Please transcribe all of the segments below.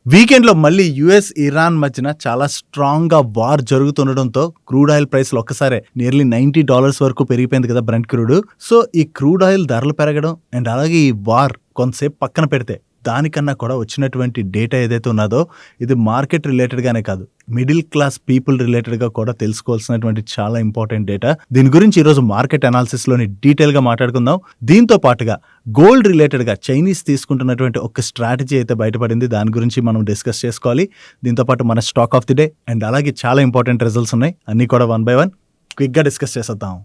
వీకెండ్‌లో మళ్ళీ US, Iran మధ్యన చాలా స్ట్రాంగ్‌గా వార్ జరుగుతుండడంతో క్రూడ్ ఆయిల్ ప్రైస్‌లు ఒక్కసారే నియర్లీ $90 వరకు పెరిగిపోయింది కదా బ్రెంట్ క్రూడ్. సో, ఈ క్రూడ్ ఆయిల్ ధరలు పెరగడం అండ్ అలాగే ఈ వార్ కొంతసేపు పక్కన పెడితే దానికన్నా కూడా వచ్చినటువంటి డేటా ఏదైతే ఉన్నదో ఇది మార్కెట్ రిలేటెడ్‌గానే కాదు, మిడిల్ క్లాస్ పీపుల్ రిలేటెడ్‌గా కూడా తెలుసుకోవాల్సినటువంటి చాలా ఇంపార్టెంట్ డేటా. దీని గురించి ఈరోజు మార్కెట్ అనాలిసిస్‌లోని డీటెయిల్‌గా మాట్లాడుకుందాం. దీంతో పాటుగా గోల్డ్ రిలేటెడ్‌గా చైనీస్ తీసుకుంటున్నటువంటి ఒక స్ట్రాటజీ అయితే బయటపడింది. దాని గురించి మనం డిస్కస్ చేసుకోవాలి. దీంతో పాటు మన stock of the day and అలాగే చాలా ఇంపార్టెంట్ రిజల్ట్స్ ఉన్నాయి. అన్నీ కూడా వన్ బై వన్ క్విక్‌గా డిస్కస్ చేసేద్దాం.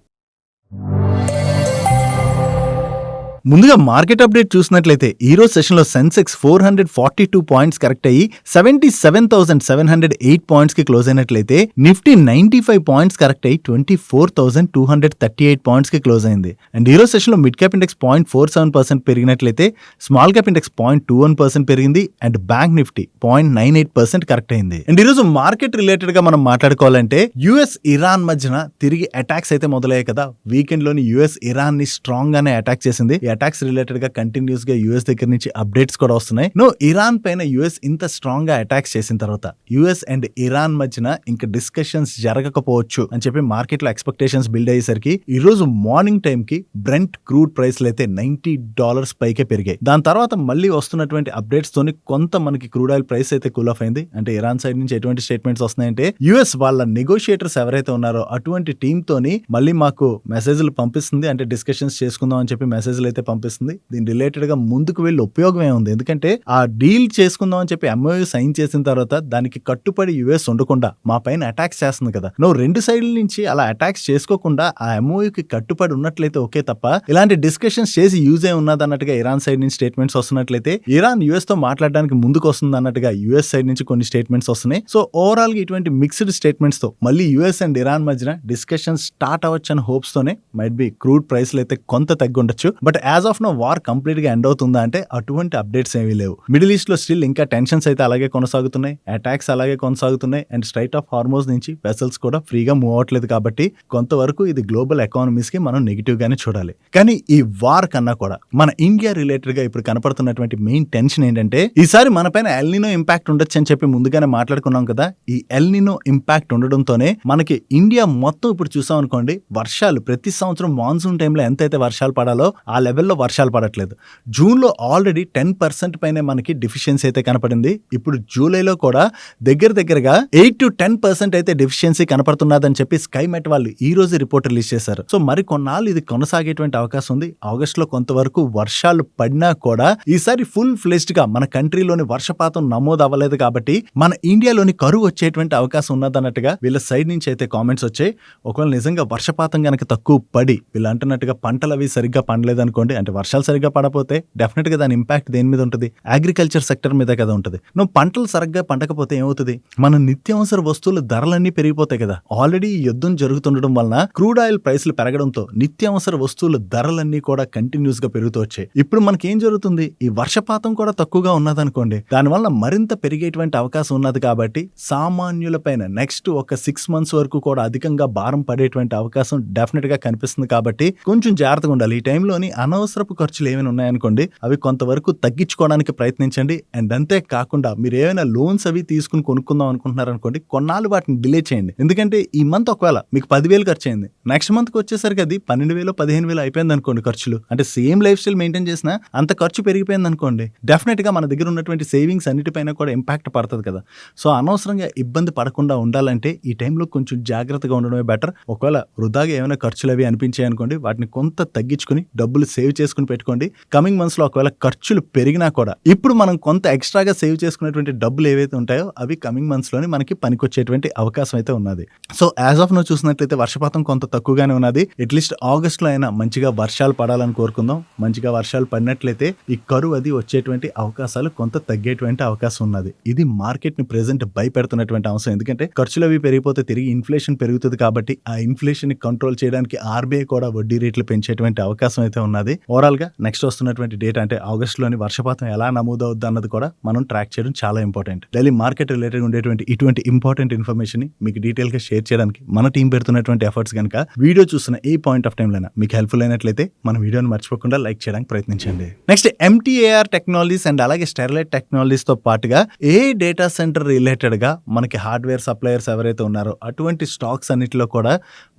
ముందుగా మార్కెట్ అప్డేట్ చూసినట్లయితే ఈ రోజు సెషన్లో సెన్సెక్స్ 442 పాయింట్స్ కరెక్ట్ అయ్యి 77,708 పాయింట్స్ కి క్లోజ్ అయినట్లయితే నిఫ్టీ 95 పాయింట్స్ కరెక్ట్ అయ్యి 24,238 పాయింట్స్ కి క్లోజ్ అయింది. అండ్ ఈ రోజు సెషన్లో మిడ్ క్యాప్ ఇండెక్స్ 0.47% పెరిగినట్లయితే స్మాల్ క్యాప్ ఇండెక్స్ 0.21% పెరిగింది అండ్ బ్యాంక్ నిఫ్టీ 0.98% కరెక్ట్ అయింది. అండ్ ఈ రోజు మార్కెట్ రిలేటెడ్ గా మనం మాట్లాడుకోవాలంటే యుఎస్ ఇరాన్ మధ్యన తిరిగి అటాక్స్ అయితే మొదలయ్యాయి కదా. వీకెండ్ లోని యుఎస్ ఇరాన్ ని స్ట్రాంగ్ గానే అటాక్ చేసింది. అటాక్స్ రిలేటెడ్ గా కంటిన్యూస్ గా యూఎస్ దగ్గర నుంచి అప్డేట్స్ కూడా వస్తున్నాయి. ఇరాన్ పైన యూఎస్ ఇంత స్ట్రాంగ్ గా అటాక్స్ చేసిన తర్వాత యూఎస్ అండ్ ఇరాన్ మధ్యన ఇంకా డిస్కషన్స్ జరగకపోవచ్చు అని చెప్పి మార్కెట్ లో ఎక్స్పెక్టేషన్స్ బిల్డ్ అయ్యేసరికి ఈ రోజు మార్నింగ్ టైం కి బ్రెంట్ క్రూడ్ ప్రైస్లు అయితే $90 పైకే పెరిగాయి. దాని తర్వాత మళ్ళీ వస్తున్నటువంటి అప్డేట్స్ తోని కొంత మనకి క్రూడ్ ఆయిల్ ప్రైస్ అయితే కూల్ ఆఫ్ అయింది. అంటే ఇరాన్ సైడ్ నుంచి ఎటువంటి స్టేట్మెంట్స్ వస్తున్నాయంటే యూఎస్ వాళ్ళ నెగోషియేటర్స్ ఎవరైతే ఉన్నారో అటువంటి టీమ్ తోని మళ్ళీ మాకు మెసేజ్లు పంపిస్తుంది, అంటే డిస్కషన్స్ చేసుకుందాం అని చెప్పి మెసేజ్లు అయితే పంపిస్తుంది. దీని రిలేటెడ్ గా ముందుకు వెళ్ళి ఉపయోగం ఏముంది, ఎందుకంటే ఆ డీల్ చేసుకుందాం అని చెప్పి ఎంఓయూ సైన్ చేసిన తర్వాత దానికి కట్టుబడి యుఎస్ ఉండకుండా మా పైన అటాక్స్ చేస్తుంది కదా. రెండు సైడ్ల నుంచి అలా అటాక్స్ చేసుకోకుండా ఆ ఎంఓయూకి కట్టుబడి ఉన్నట్లయితే ఓకే తప్ప ఇలాంటి డిస్కషన్స్ చేసి యూజ్ ఏ ఉన్నది అన్నట్టుగా ఇరాన్ సైడ్ నుంచి స్టేట్మెంట్స్ వస్తున్నట్లయితే ఇరాన్ యుఎస్ తో మాట్లాడడానికి ముందుకు వస్తుంది అన్నట్టుగా యుఎస్ సైడ్ నుంచి కొన్ని స్టేట్మెంట్స్ వస్తున్నాయి. సో ఓవరాల్ గా ఇటువంటి మిక్స్డ్ స్టేట్మెంట్స్ తో మళ్ళీ యుఎస్ అండ్ ఇరాన్ మధ్యన డిస్కషన్స్ స్టార్ట్ అవ్వచ్చు అని హోప్స్ తోనే మైట్ బి క్రూడ్ ప్రైస్లు అయితే కొంత తగ్గి ఉండొచ్చు. But as of now war complete గా ఎండ్ అవుతుందా అంటే అటువంటి అప్డేట్స్ ఏమీ లేవు. మిడిల్ ఈస్ట్ లో స్టిల్ ఇంకా టెన్షన్స్ అయితే అలాగే కొనసాగుతున్నాయి, అటాక్స్ అలాగే కొనసాగుతున్నాయి అండ్ స్ట్రైట్ ఆఫ్ హార్మోజ్ నుంచి వెసల్స్ కూడా ఫ్రీగా మూవ్ అవట్లేదు. కాబట్టి కొంతవరకు ఇది గ్లోబల్ ఎకానమీస్ కి మనం నెగిటివ్ గానే చూడాలి. కానీ ఈ వార్ కన్నా కూడా మన ఇండియా రిలేటెడ్ గా ఇప్పుడు కనపడుతున్నటువంటి మెయిన్ టెన్షన్ ఏంటంటే ఈసారి మన పైన ఎల్నినో ఇంపాక్ట్ ఉండొచ్చు అని చెప్పి ముందుగానే మాట్లాడుకున్నాం కదా. ఈ ఎల్నినో ఇంపాక్ట్ ఉండడంతోనే మనకి ఇండియా మొత్తం ఇప్పుడు చూసాం అనుకోండి, వర్షాలు ప్రతి సంవత్సరం మాన్సూన్ టైంలో ఎంతైతే వర్షాలు పడాలో ఆ లెవెల్లో వర్షాలు పడట్లేదు. జూన్లో ఆల్రెడీ 10% పైనే మనకి డిఫిషియన్సీ అయితే కనపడింది. ఇప్పుడు జూలైలో కూడా దగ్గరగా 8 to 10% అయితే డిఫిషియన్సీ కనపడుతున్నదని చెప్పి స్కైమెట్ వాళ్ళు ఈ రోజు రిపోర్ట్ రిలీజ్ చేశారు. సో మరి కొన్నాళ్ళు ఇది కొనసాగేటువంటి అవకాశం ఉంది. ఆగస్ట్ లో కొంతవరకు వర్షాలు పడినా కూడా ఈసారి ఫుల్ ఫ్లెజ్డ్ గా మన కంట్రీలోని వర్షపాతం నమోదు అవ్వలేదు కాబట్టి మన ఇండియాలోని కరువు వచ్చేటువంటి అవకాశం ఉన్నదన్నట్టుగా వీళ్ళ సైడ్ నుంచి అయితే కామెంట్స్ వచ్చాయి. ఒకవేళ నిజంగా వర్షపాతం కనుక తక్కువ పడి వీళ్ళు అంటున్నట్టుగా పంటలు అవి సరిగ్గా పండలేదు అనుకోండి, అంటే వర్షాలు సరిగ్గా పడపోతే డెఫినెట్ గా దాని ఇంపాక్ట్ దేని మీద ఉంటుంది, అగ్రికల్చర్ సెక్టర్ మీద కదా ఉంటుంది. పంటలు సరిగ్గా పండకపోతే ఏమవుతుంది, మన నిత్యావసర వస్తువుల ధరలన్నీ పెరిగిపోతాయి కదా. ఆల్రెడీ యుద్ధం జరుగుతుండడం వలన క్రూడ్ ఆయిల్ ప్రైస్లు పెరగడంతో నిత్యావసర వస్తువుల ధరలన్నీ కూడా కంటిన్యూస్ గా పెరుగుతూ వచ్చాయి. ఇప్పుడు మనకి ఏం జరుగుతుంది, ఈ వర్షపాతం కూడా తక్కువగా ఉన్నదనుకోండి, దానివల్ల మరింత పెరిగేటువంటి అవకాశం ఉన్నది. కాబట్టి సామాన్యుల పైన నెక్స్ట్ ఒక 6 months వరకు కూడా అధికంగా భారం పడేటువంటి అవకాశం డెఫినెట్ గా కనిపిస్తుంది. కాబట్టి కొంచెం జాగ్రత్తగా ఉండాలి. ఈ టైంలోని అనవసరపు ఖర్చులు ఏమైనా ఉన్నాయనుకోండి అవి కొంతవరకు తగ్గించుకోవడానికి ప్రయత్నించండి. అండ్ అంతే కాకుండా మీరు ఏమైనా లోన్స్ అవి తీసుకుని కొనుక్కుందాం అనుకుంటున్నారు అనుకోండి, కొన్నాళ్ళు వాటిని డిలే చేయండి. ఎందుకంటే ఈ మంత్ ఒకవేళ మీకు 10,000 ఖర్చు అయింది, నెక్స్ట్ మంత్ కి వచ్చేసరికి అది 12,000 15,000 అయిపోయింది అనుకోండి ఖర్చులు. అంటే సేమ్ లైఫ్ స్టైల్ మెయింటైన్ చేసినా అంత ఖర్చు పెరిగిపోయింది అనుకోండి, డెఫినెట్ గా మన దగ్గర ఉన్నటువంటి సేవింగ్స్ అన్నిటిపైన కూడా ఇంపాక్ట్ పడుతుంది కదా. సో అనవసరంగా ఇబ్బంది పడకుండా ఉండాలంటే ఈ టైంలో కొంచెం జాగ్రత్తగా ఉండడమే బెటర్. ఒకవేళ వృధాగా ఏమైనా ఖర్చులు అవి అనిపించాయి అనుకోండి, వాటిని కొంత తగ్గించుకుని డబ్బులు సేవ్ చేసుకుని పెట్టుకోండి. కమింగ్ మంత్స్ లో ఒకవేళ ఖర్చులు పెరిగినా కూడా ఇప్పుడు మనం కొంత ఎక్స్ట్రాగా సేవ్ చేసుకునేటువంటి డబ్బులు ఏవైతే ఉంటాయో అవి కమింగ్ మంత్స్ లోని మనకి పనికొచ్చేటువంటి అవకాశం అయితే ఉన్నది. సో యాజ్ ఆఫ్ నో చూసినట్లయితే వర్షపాతం కొంత తక్కువగానే ఉన్నది. అట్లీస్ట్ ఆగస్ట్ లో అయినా మంచిగా వర్షాలు పడాలని కోరుకుందాం. మంచిగా వర్షాలు పడినట్లయితే ఈ కరువు అది వచ్చేటువంటి అవకాశాలు కొంత తగ్గేటువంటి అవకాశం ఉన్నది. ఇది మార్కెట్ ని ప్రెజెంట్ భయపెడుతున్నటువంటి అంశం. ఎందుకంటే ఖర్చులు అవి పెరిగిపోతే తిరిగి ఇన్ఫ్లేషన్ పెరుగుతుంది. కాబట్టి ఆ ఇన్ఫ్లేషన్ ని కంట్రోల్ చేయడానికి ఆర్బీఐ కూడా వడ్డీ రేట్లు పెంచేటువంటి అవకాశం అయితే ఉన్నది. ఓవరాల్ గా నెక్స్ట్ వస్తున్నటువంటి డేటా అంటే ఆగస్టులోని వర్షపాతం ఎలా నమోదవుద్ది అన్నది కూడా మనం ట్రాక్ చేయడం చాలా ఇంపార్టెంట్. డైలీ మార్కెట్ రిలేటెడ్ ఉండేటువంటి ఇటువంటి ఇంపార్టెంట్ ఇన్ఫర్మేషన్ ని మీకు డీటెయిల్ గా షేర్ చేయడానికి మన టీం పెడుతున్నటువంటి ఎఫర్ట్స్ కనుక వీడియో చూస్తున్న ఏ పాయింట్ ఆఫ్ టైం లైనా మీకు హెల్ప్ఫుల్ అయినట్లయితే మన వీడియోని మర్చిపోకుండా లైక్ చేయడానికి ప్రయత్నించండి. నెక్స్ట్ MTAR టెక్నాలజీస్ అండ్ అలాగే స్టెరిలైట్ టెక్నాలజీస్ తో పాటుగా ఏ డేటా సెంటర్ రిలేటెడ్ గా మనకి హార్డ్వేర్ సప్లయర్స్ ఎవరైతే ఉన్నారో అటువంటి స్టాక్స్ అన్నిటిలో కూడా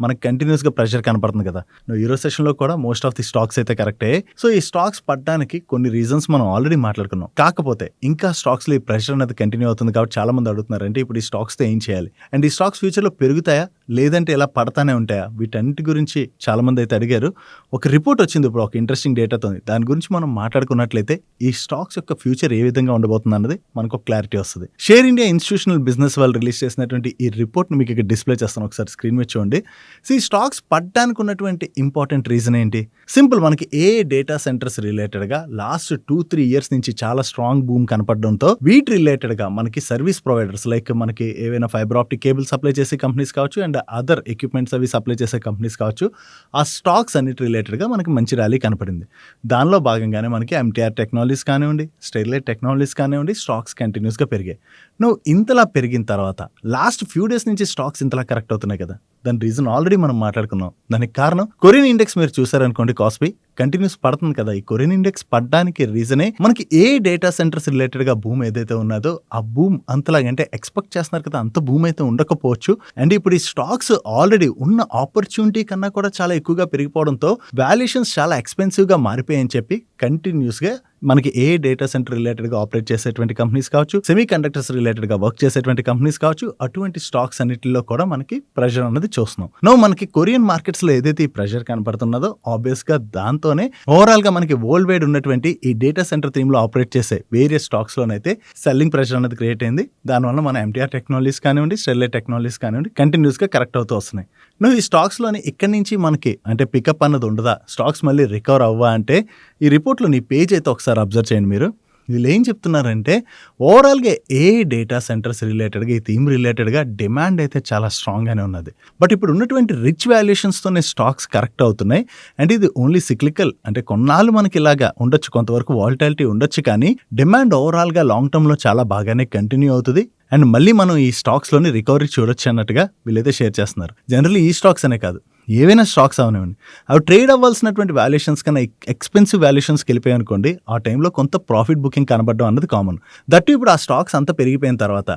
మనకి కంటిన్యూస్ గా ప్రెషర్ కనపడుతుంది కదా. ఈరో సెషన్ లో కూడా మోస్ట్ ఆఫ్ ది స్టాక్స్ అయితే కరెక్టే. సో ఈ స్టాక్స్ పడడానికి కొన్ని రీజన్స్ మనం ఆల్రెడీ మాట్లాడుకున్నాం. కాకపోతే ఇంకా స్టాక్స్ లో ఈ ప్రెషర్ అనేది కంటిన్యూ అవుతుంది కాబట్టి చాలా మంది అడుగుతున్నారు అంటే ఇప్పుడు ఈ స్టాక్స్ తో ఏం చేయాలి అండ్ ఈ స్టాక్స్ ఫ్యూచర్ లో పెరుగుతాయా లేదంటే ఇలా పడతానే ఉంటాయా, వీటన్నిటి గురించి చాలా మంది అయితే అడిగారు. ఒక రిపోర్ట్ వచ్చింది ఇప్పుడు ఒక ఇంట్రెస్టింగ్ డేటాతో, దాని గురించి మనం మాట్లాడుకున్నట్లయితే ఈ స్టాక్స్ యొక్క ఫ్యూచర్ ఏ విధంగా ఉండబోతుంది అన్నది మనకు ఒక క్లారిటీ వస్తుంది. షేర్ ఇండియా ఇన్స్టిట్యూషనల్ బిజినెస్ వాళ్ళు రిలీజ్ చేసినటువంటి ఈ రిపోర్ట్ ని మీకు ఇక్కడ డిస్ప్లే చేస్తాను, ఒకసారి స్క్రీన్ మీద చూడండి. సో ఈ స్టాక్స్ పడ్డానికి ఉన్నటువంటి ఇంపార్టెంట్ రీజన్ ఏంటి? సింపుల్, మనకి ఏ డేటా సెంటర్స్ రిలేటెడ్ గా లాస్ట్ 2-3 ఇయర్స్ నుంచి చాలా స్ట్రాంగ్ బూమ్ కనపడడంతో వీటి రిలేటెడ్ గా మనకి సర్వీస్ ప్రొవైడర్స్ లైక్ మనకి ఏవైనా ఫైబర్ ఆప్టిక్ కేబుల్ సప్లై చేసే కంపెనీస్ కావచ్చు అండ్ అదర్ ఎక్విప్మెంట్స్ అవి సప్లై చేసే కంపెనీస్ కావచ్చు, ఆ స్టాక్స్ అన్నిటి రిలేటెడ్ గా మనకి మంచి ర్యాలీ కనపడింది. దానిలో భాగంగానే మనకి MTAR టెక్నాలజీస్ కానివ్వండి, స్టెరిలైట్ టెక్నాలజీస్ కానివ్వండి, స్టాక్స్ కంటిన్యూస్ గా పెరిగాయి. నువ్వు ఇంతలా పెరిగిన తర్వాత లాస్ట్ ఫ్యూ డేస్ నుంచి స్టాక్స్ ఇంతలా కరెక్ట్ అవుతున్నాయి కదా, దాని రీజన్ ఆల్రెడీ మనం మాట్లాడుకున్నాం. దానికి కారణం కొరియన్ ఇండెక్స్ మీరు చూసారనుకోండి, కాస్పీ కంటిన్యూస్ పడుతుంది కదా. ఈ కొరియన్ ఇండెక్స్ పడడానికి రీజనే మనకి ఏ డేటా సెంటర్స్ రిలేటెడ్ గా భూమి ఏదైతే ఉన్నదో ఆ భూమి అంతలాగా అంటే ఎక్స్పెక్ట్ చేస్తున్నారు కదా అంత భూమి అయితే ఉండకపోవచ్చు. అండ్ ఇప్పుడు ఈ స్టాక్స్ ఆల్రెడీ ఉన్న ఆపర్చునిటీ కన్నా కూడా చాలా ఎక్కువగా పెరిగిపోవడంతో వాల్యుయేషన్స్ చాలా ఎక్స్పెన్సివ్ గా మారిపోయాయని చెప్పి కంటిన్యూస్ గా మనకి ఏ డేటా సెంటర్ రిలేటెడ్ గా ఆపరేట్ చేసేటువంటి కంపెనీస్ కావచ్చు, సెమీ కండక్టర్స్ రిలేటెడ్ గా వర్క్ చేసేటువంటి కంపెనీస్ కావచ్చు, అటువంటి స్టాక్స్ అన్నిటిలో కూడా మనకి ప్రెషర్ అనేది చూస్తున్నాం. నో మనకి కొరియన్ మార్కెట్స్ లో ఏదైతే ఈ ప్రెషర్ కనపడుతున్నదో ఆబ్వియస్ గా దాంతోనే ఓవరాల్ గా మనకి వరల్డ్ వైడ్ ఉన్నటువంటి ఈ డేటా సెంటర్ థీమ్ లో ఆపరేట్ చేసే వేరియస్ స్టాక్స్ లోనైతే సెల్లింగ్ ప్రెషర్ అనేది క్రియేట్ అయింది. దానివల్ల మన MTAR టెక్నాలజీస్ కానివ్వండి, స్టెరిలైట్ టెక్నాలజీస్ కానివ్వండి కంటిన్యూస్ గా కరెక్ట్ అవుతూ వస్తున్నాయి. నువ్వు ఈ స్టాక్స్ లోని ఇక్కడి నుంచి మనకి అంటే పికప్ అన్నది ఉండదా, స్టాక్స్ మళ్ళీ రికవర్ అవ్వా అంటే ఈ రిపోర్ట్ లో నీ పేజ్ అయితే ఒకసారి అబ్జర్వ్ చేయండి మీరు. వీళ్ళు ఏం చెప్తున్నారంటే ఓవరాల్గా ఏ డేటా సెంటర్స్ రిలేటెడ్గా ఈ థీమ్ రిలేటెడ్గా డిమాండ్ అయితే చాలా స్ట్రాంగ్గానే ఉన్నది. బట్ ఇప్పుడు ఉన్నటువంటి రిచ్ వాల్యుయేషన్స్తోనే స్టాక్స్ కరెక్ట్ అవుతున్నాయి. అండ్ ఇది ఓన్లీ సిక్లికల్, అంటే కొన్నాళ్ళు మనకి ఇలాగా ఉండొచ్చు, కొంతవరకు వాలిటాలిటీ ఉండొచ్చు, కానీ డిమాండ్ ఓవరాల్గా లాంగ్ టర్మ్లో చాలా బాగానే కంటిన్యూ అవుతుంది. అండ్ మళ్ళీ మనం ఈ స్టాక్స్లోని రికవరీ చూడొచ్చు అన్నట్టుగా వీళ్ళైతే షేర్ చేస్తున్నారు. జనరల్లీ ఈ స్టాక్స్ అనే కాదు, ఏవైనా స్టాక్స్ అవనివ్వండి, అవి ట్రేడ్ అవ్వాల్సినటువంటి వాల్యుయేషన్స్ కన్నా ఎక్స్పెన్సివ్ వాల్యుయేషన్స్కి వెళ్ళిపోయాయి అనుకోండి, ఆ టైంలో కొంత ప్రాఫిట్ బుకింగ్ కనబడడం అన్నది కామన్. దట్టు ఇప్పుడు ఆ స్టాక్స్ అంతా పెరిగిపోయిన తర్వాత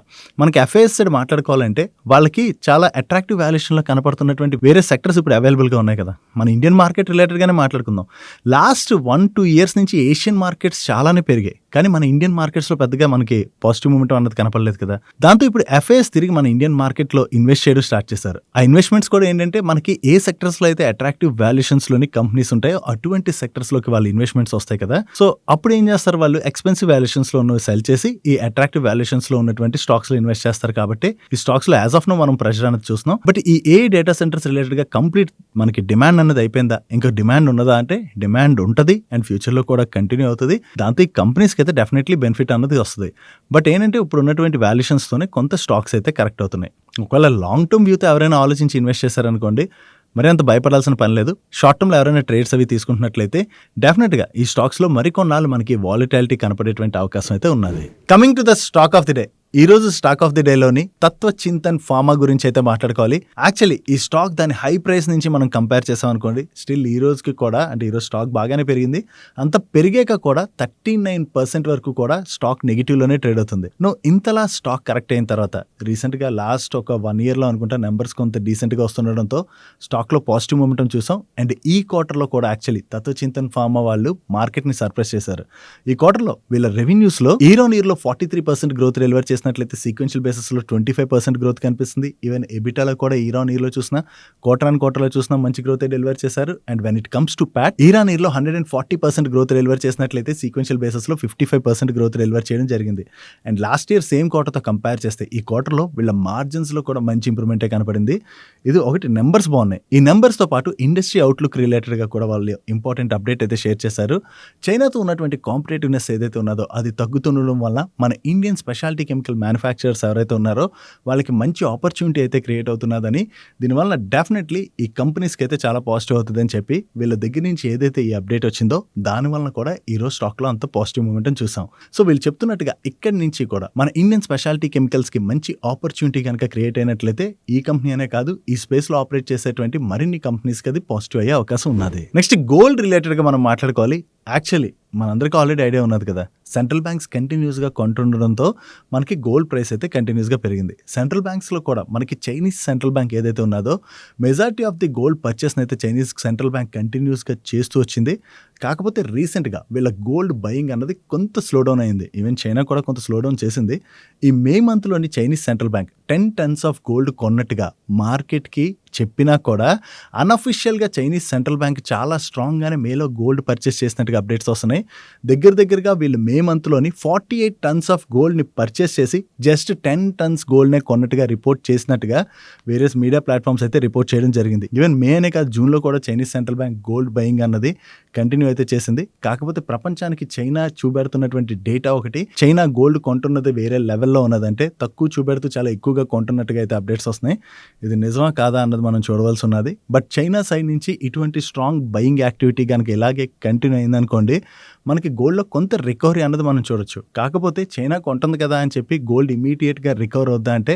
మనకి FIS సైడ్ మాట్లాడుకోవాలంటే వాళ్ళకి చాలా అట్రాక్టివ్ వాల్యుయేషన్లో కనపడుతున్నటువంటి వేరే సెక్టర్స్ ఇప్పుడు అవైలబుల్గా ఉన్నాయి కదా. మన ఇండియన్ మార్కెట్ రిలేటెడ్గానే మాట్లాడుకుందాం. లాస్ట్ 1-2 ఇయర్స్ నుంచి ఏషియన్ మార్కెట్స్ చాలానే పెరిగాయి, కానీ మన ఇండియన్ మార్కెట్స్లో పెద్దగా మనకి పాజిటివ్ మూమెంట్ అన్నది కనపడలేదు కదా. దాంతో ఇప్పుడు FIS తిరిగి మన ఇండియన్ మార్కెట్లో ఇన్వెస్ట్ చేయడం స్టార్ట్ చేశారు. ఆ ఇన్వెస్ట్మెంట్స్ కూడా ఏంటంటే మనకి ఏ సెక్టర్స్లో అయితే అట్రాక్టివ్ వాల్యుయేషన్స్లోని కంపెనీస్ ఉంటాయో అటువంటి సెక్టర్స్లోకి వాళ్ళ ఇన్వెస్ట్మెంట్స్ వస్తాయి కదా. సో అప్పుడు ఏం చేస్తారు, వాళ్ళు ఎక్స్పెన్సివ్ వాల్యుయేషన్స్లో సెల్ చేసి ఈ అట్రాక్టివ్ వాల్యుయేషన్స్లో ఉన్నటువంటి స్టాక్స్లో ఇన్వెస్ట్ చేస్తారు. కాబట్టి ఈ స్టాక్స్లో యాజ్ ఆఫ్ నో మనం ప్రెషర్ అనేది చూస్తున్నాం. బట్ ఈ ఏ డేటా సెంటర్స్ రిలేటెడ్గా కంప్లీట్ మనకి డిమాండ్ అనేది అయిపోయిందా, ఇంకా డిమాండ్ ఉన్నదా అంటే డిమాండ్ ఉంటుంది అండ్ ఫ్యూచర్లో కూడా కంటిన్యూ అవుతుంది. దాంతో ఈ కంపెనీస్కి అయితే డెఫినెట్లీ బెనిఫిట్ అన్నది వస్తుంది. బట్ ఏంటంటే ఇప్పుడు ఉన్నటువంటి వాల్యుయేషన్స్తోనే కొంత స్టాక్స్ అయితే కరెక్ట్ అవుతున్నాయి. ఒకవేళ లాంగ్ టర్మ్ వ్యూతో ఎవరైనా ఆలోచించి ఇన్వెస్ట్ చేశారనుకోండి, మరి అంత భయపడాల్సిన పని లేదు. షార్ట్ టర్మ్లో ఎవరైనా ట్రేడ్స్ అవి తీసుకుంటున్నట్లయితే డెఫినెట్గా ఈ స్టాక్స్లో మరికొన్నాళ్ళు మనకి వాలిటాలిటీ కనపడేటువంటి అవకాశం అయితే ఉన్నది. Coming to the stock of the day, ఈ రోజు stock of the డేలోని Tattva Chintan pharma గురించి అయితే మాట్లాడుకోవాలి. యాక్చువల్లీ ఈ స్టాక్ దాని హై ప్రైస్ నుంచి మనం కంపేర్ చేసాం అనుకోండి, స్టిల్ ఈ రోజుకి కూడా అంటే ఈరోజు స్టాక్ బాగానే పెరిగింది. అంత పెరిగాక కూడా 39% వరకు కూడా స్టాక్ నెగిటివ్లోనే ట్రేడ్ అవుతుంది. నువ్వు ఇంతలా స్టాక్ కరెక్ట్ అయిన తర్వాత రీసెంట్గా లాస్ట్ ఒక 1 ఇయర్లో అనుకుంటా నెంబర్స్ కొంత డీసెంట్గా వస్తుండడంతో స్టాక్లో పాజిటివ్ మూమెంటం చూసాం. అండ్ ఈ క్వార్టర్లో కూడా యాక్చువల్లీ తత్వ చింతన్ ఫార్మా వాళ్ళు మార్కెట్ని సర్ప్రైజ్ చేశారు. ఈ క్వార్టర్లో వీళ్ళ రెవెన్యూస్లో ఇయర్ ఆన్ ఇయర్లో 43% గ్రోత్ డెలివర్ చేసినట్లయితే సీక్వెన్షియల్ బేసిస్లో 25% గ్రోత్ కనిపిస్తుంది. ఈవెన్ ఎబిటాలో కూడా ఇయర్ ఆన్ ఇయర్లో చూసినా, క్వార్టర్ ఆన్ క్వార్టర్లో చూసినా మంచి గ్రోత్ డెలివర్ చేశారు. And when it comes to Pat, year on ఇయర్లో 140% గ్రోత్ డెలివర్ చేసినట్లయితే సీక్వెన్షియల్ బేసిస్లో 55% గ్రోత్ డెలివర్ చేయడం జరిగింది. అండ్ లాస్ట్ ఇయర్ సేమ్ క్వార్టర్తో కంపేర్ చేస్తే ఈ క్వార్టర్లో వీళ్ళ మార్జిన్స్లో కూడా మంచి ఇంప్రూవ్మెంటే కనపడింది. ఇది ఒకటి, నెంబర్స్ బాగున్నాయి. ఈ నెంబర్స్తో పాటు ఇండస్ట్రీ అవుట్లుక్ రిలేటెడ్గా కూడా వాళ్ళు ఇంపార్టెంట్ అప్డేట్ అయితే షేర్ చేశారు. చైనాతో ఉన్నటువంటి కాంపిటేటివ్నెస్ ఏదైతే ఉన్నదో అది తగ్గుతుండడం వల్ల మన Indian speciality chemical vehicle manufacturers ఎవరైతే ఉన్నారో వాళ్ళకి మంచి ఆపర్చునిటీ అయితే క్రియేట్ అవుతున్నదని, దీనివల్ల డెఫినెట్లీ ఈ కంపెనీస్కి అయితే చాలా పాజిటివ్ అవుతుందని చెప్పి వీళ్ళ దగ్గర నుంచి ఏదైతే ఈ అప్డేట్ వచ్చిందో దానివల్ల కూడా ఈరోజు స్టాక్లో అంత పాజిటివ్ మూమెంట్ చూసాం. సో వీళ్ళు చెప్తున్నట్టుగా ఇక్కడి నుంచి కూడా మన ఇండియన్ స్పెషాలిటీ కెమికల్స్కి మంచి ఆపర్చునిటీ కనుక క్రియేట్ అయినట్లయితే ఈ కంపెనీ అనే కాదు, ఈ స్పేస్లో ఆపరేట్ చేసేటువంటి మరిన్ని కంపెనీస్కి అది పాజిటివ్ అయ్యే అవకాశం ఉన్నది. నెక్స్ట్ గోల్డ్ రిలేటెడ్గా మనం మాట్లాడుకోవాలి. యాక్చువల్లీ మనందరికీ ఆల్రెడీ ఐడియా ఉన్నది కదా, సెంట్రల్ బ్యాంక్స్ కంటిన్యూస్గా కొంటుండడంతో మనకి గోల్డ్ ప్రైస్ అయితే కంటిన్యూస్గా పెరిగింది. సెంట్రల్ బ్యాంక్స్లో కూడా మనకి చైనీస్ సెంట్రల్ బ్యాంక్ ఏదైతే ఉన్నదో మెజారిటీ ఆఫ్ ది గోల్డ్ పర్చేస్ని అయితే చైనీస్ సెంట్రల్ బ్యాంక్ కంటిన్యూస్గా చేస్తూ వచ్చింది. కాకపోతే రీసెంట్గా వీళ్ళ గోల్డ్ బయింగ్ అన్నది కొంత స్లో డౌన్ అయింది. ఈవెన్ చైనా కూడా కొంత స్లో డౌన్ చేసింది. ఈ మే మంత్లోని Chinese central bank 10 tons of gold కొన్నట్టుగా మార్కెట్కి చెప్పినా కూడా అన్అఫిషియల్గా చైనీస్ సెంట్రల్ బ్యాంక్ చాలా స్ట్రాంగ్గానే మేలో గోల్డ్ పర్చేస్ చేసినట్టుగా అప్డేట్స్ వస్తున్నాయి. దగ్గరగా వీళ్ళు మే మంత్లోని 48 tons ఆఫ్ గోల్డ్ని పర్చేస్ చేసి జస్ట్ 10 tons గోల్డ్నే కొన్నట్టుగా రిపోర్ట్ చేసినట్టుగా వేరియస్ మీడియా ప్లాట్ఫామ్స్ అయితే రిపోర్ట్ చేయడం జరిగింది. ఈవెన్ మే అనే కాదు, జూన్లో కూడా Chinese central bank gold buying అన్నది కంటిన్యూ అయితే చేసింది. కాకపోతే ప్రపంచానికి చైనా చూపెడుతున్నటువంటి డేటా ఒకటి, చైనా గోల్డ్ కొంటున్నది వేరే లెవెల్లో ఉన్నదంటే తక్కువ చూపెడుతూ చాలా ఎక్కువగా కొంటున్నట్టుగా అయితే అప్డేట్స్ వస్తున్నాయి. ఇది నిజమా కాదా అన్నది మనం చూడవలసి ఉన్నది. బట్ చైనా సైడ్ నుంచి ఇటువంటి స్ట్రాంగ్ బయింగ్ యాక్టివిటీ కనుక ఇలాగే కంటిన్యూ అయిందనుకోండి, మనకి గోల్డ్లో కొంత రికవరీ అన్నది మనం చూడొచ్చు. కాకపోతే చైనా కొంటుంది కదా అని చెప్పి గోల్డ్ ఇమీడియట్గా రికవర్ అవుద్దా అంటే